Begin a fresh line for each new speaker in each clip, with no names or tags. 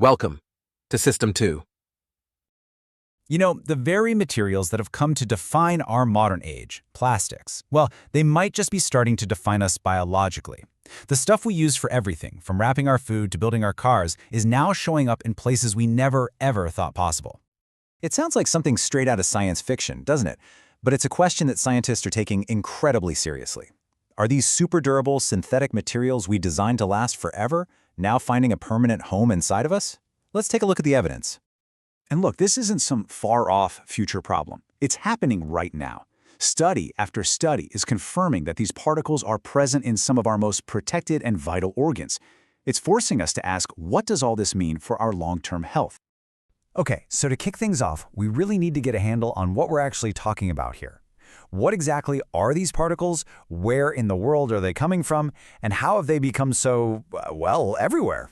Welcome to System 2.
You know, the very materials that have come to define our modern age, plastics, well, they might just be starting to define us biologically. The stuff we use for everything, from wrapping our food to building our cars, is now showing up in places we never, ever thought possible.
It sounds like something straight out of science fiction, doesn't it? But it's a question that scientists are taking incredibly seriously. Are these super durable synthetic materials we designed to last forever now finding a permanent home inside of us? Let's take a look at the evidence. And look, this isn't some far-off future problem. It's happening right now. Study after study is confirming that these particles are present in some of our most protected and vital organs. It's forcing us to ask, what does all this mean for our long-term health?
Okay, so to kick things off, we really need to get a handle on what we're actually talking about here. What exactly are these particles? Where in the world are they coming from? And how have they become so, well, everywhere?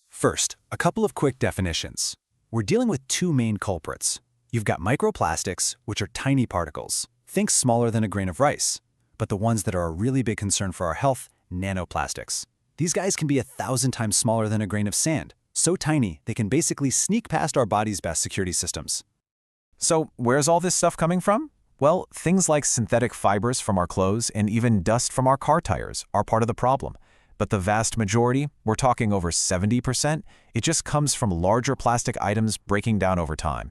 First, a couple of quick definitions. We're dealing with two main culprits. You've got microplastics, which are tiny particles. Think smaller than a grain of rice. But the ones that are a really big concern for our health, nanoplastics. These guys can be 1,000 times smaller than a grain of sand. So tiny, they can basically sneak past our body's best security systems.
So where's all this stuff coming from? Well, things like synthetic fibers from our clothes and even dust from our car tires are part of the problem. But the vast majority, we're talking over 70%, it just comes from larger plastic items breaking down over time.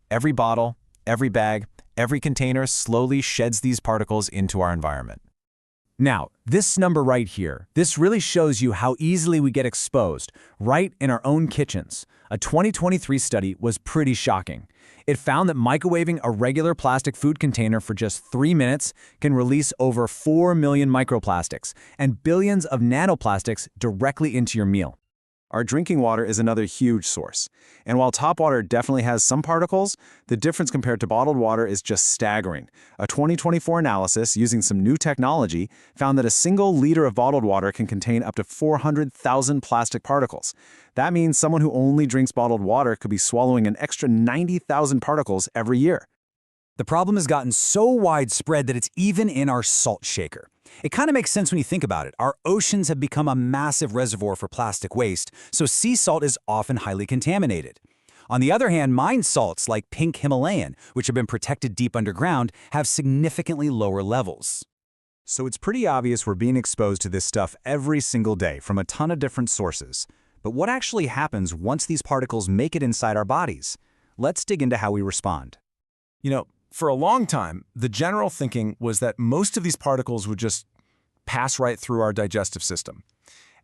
Every bottle, every bag, every container slowly sheds these particles into our environment.
Now, this number right here, this really shows you how easily we get exposed, right in our own kitchens. A 2023 study was pretty shocking. It found that microwaving a regular plastic food container for just 3 minutes can release over 4 million microplastics and billions of nanoplastics directly into your meal. Our drinking water is another huge source. And while tap water definitely has some particles, the difference compared to bottled water is just staggering. A 2024 analysis using some new technology found that a single liter of bottled water can contain up to 400,000 plastic particles. That means someone who only drinks bottled water could be swallowing an extra 90,000 particles every year.
The problem has gotten so widespread that it's even in our salt shaker. It kind of makes sense when you think about it. Our oceans have become a massive reservoir for plastic waste, so sea salt is often highly contaminated. On the other hand, mine salts like pink Himalayan, which have been protected deep underground, have significantly lower levels.
So it's pretty obvious we're being exposed to this stuff every single day from a ton of different sources. But what actually happens once these particles make it inside our bodies? Let's dig into how we respond.
You know, for a long time, the general thinking was that most of these particles would just pass right through our digestive system.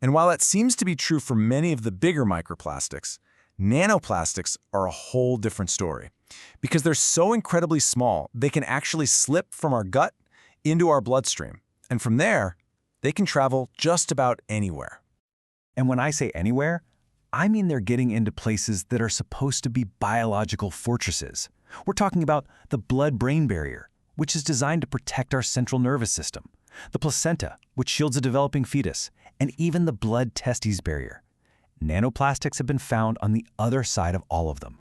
And while that seems to be true for many of the bigger microplastics, nanoplastics are a whole different story. Because they're so incredibly small, they can actually slip from our gut into our bloodstream. And from there, they can travel just about anywhere.
And when I say anywhere, I mean they're getting into places that are supposed to be biological fortresses. We're talking about the blood-brain barrier, which is designed to protect our central nervous system, the placenta, which shields a developing fetus, and even the blood-testes barrier. Nanoplastics have been found on the other side of all of them.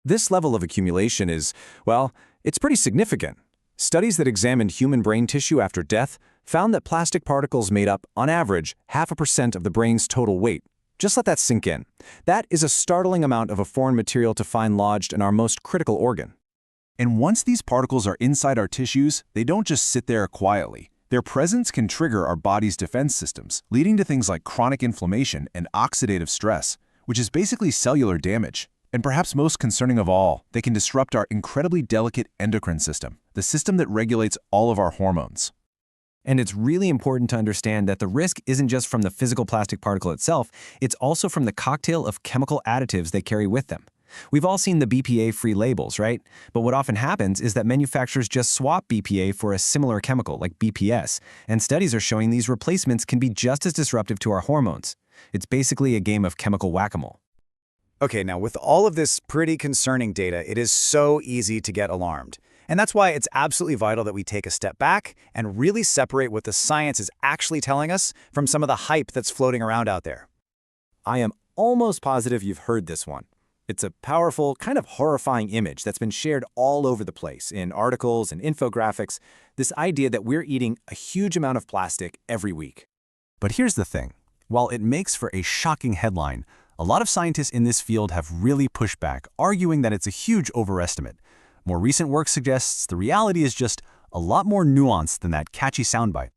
This level of accumulation is, well, it's pretty significant. Studies that examined human brain tissue after death found that plastic particles made up, on average, 0.5% of the brain's total weight. Just let that sink in. That is a startling amount of a foreign material to find lodged in our most critical organ. And once these particles are inside our tissues, they don't just sit there quietly. Their presence can trigger our body's defense systems, leading to things like chronic inflammation and oxidative stress, which is basically cellular damage. And perhaps most concerning of all, they can disrupt our incredibly delicate endocrine system, the system that regulates all of our hormones.
And it's really important to understand that the risk isn't just from the physical plastic particle itself, it's also from the cocktail of chemical additives they carry with them. We've all seen the BPA-free labels, right? But what often happens is that manufacturers just swap BPA for a similar chemical, like BPS, and studies are showing these replacements can be just as disruptive to our hormones. It's basically a game of chemical whack-a-mole.
Okay, now with all of this pretty concerning data, it is so easy to get alarmed. And that's why it's absolutely vital that we take a step back and really separate what the science is actually telling us from some of the hype that's floating around out there.
I am almost positive you've heard this one. It's a powerful, kind of horrifying image that's been shared all over the place in articles and infographics, this idea that we're eating a huge amount of plastic every week. But here's the thing. While it makes for a shocking headline,
A lot of scientists in this field have really pushed back, arguing that it's a huge overestimate. More recent work suggests the reality is just a lot more nuanced than that catchy soundbite.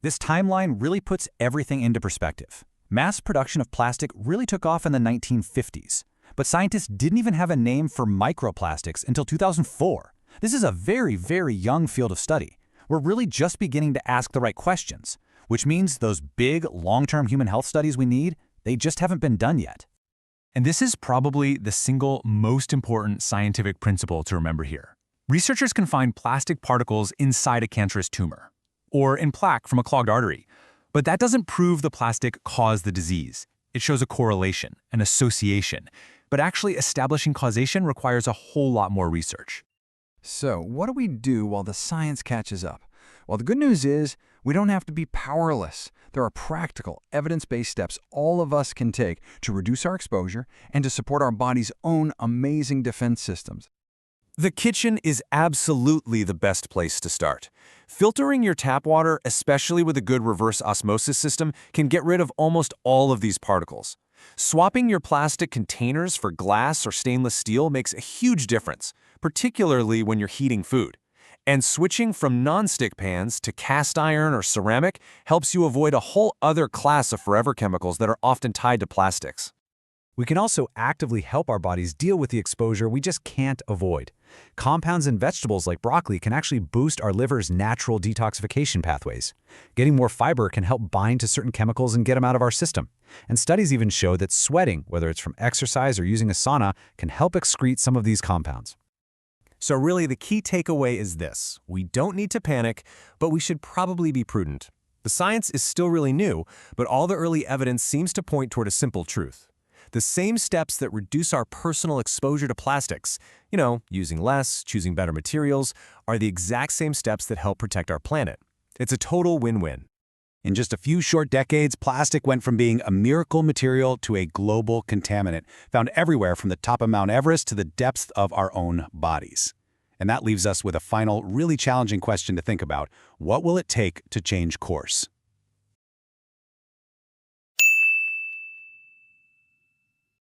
This timeline really puts everything into perspective. Mass production of plastic really took off in the 1950s, but scientists didn't even have a name for microplastics until 2004. This is a very, very young field of study. We're really just beginning to ask the right questions, which means those big, long-term human health studies we need, they just haven't been done yet.
And this is probably the single most important scientific principle to remember here. Researchers can find plastic particles inside a cancerous tumor, or in plaque from a clogged artery, but that doesn't prove the plastic caused the disease. It shows a correlation, an association, but actually establishing causation requires a whole lot more research.
So, what do we do while the science catches up? Well, the good news is we don't have to be powerless. There are practical, evidence-based steps all of us can take to reduce our exposure and to support our body's own amazing defense systems.
The kitchen is absolutely the best place to start. Filtering your tap water, especially with a good reverse osmosis system, can get rid of almost all of these particles. Swapping your plastic containers for glass or stainless steel makes a huge difference, particularly when you're heating food. And switching from non-stick pans to cast iron or ceramic helps you avoid a whole other class of forever chemicals that are often tied to plastics.
We can also actively help our bodies deal with the exposure we just can't avoid. Compounds in vegetables like broccoli can actually boost our liver's natural detoxification pathways. Getting more fiber can help bind to certain chemicals and get them out of our system. And studies even show that sweating, whether it's from exercise or using a sauna, can help excrete some of these compounds.
So really, the key takeaway is this. We don't need to panic, but we should probably be prudent. The science is still really new, but all the early evidence seems to point toward a simple truth. The same steps that reduce our personal exposure to plastics, using less, choosing better materials, are the exact same steps that help protect our planet. It's a total win-win.
In just a few short decades, plastic went from being a miracle material to a global contaminant, found everywhere from the top of Mount Everest to the depths of our own bodies. And that leaves us with a final, really challenging question to think about. What will it take to change course?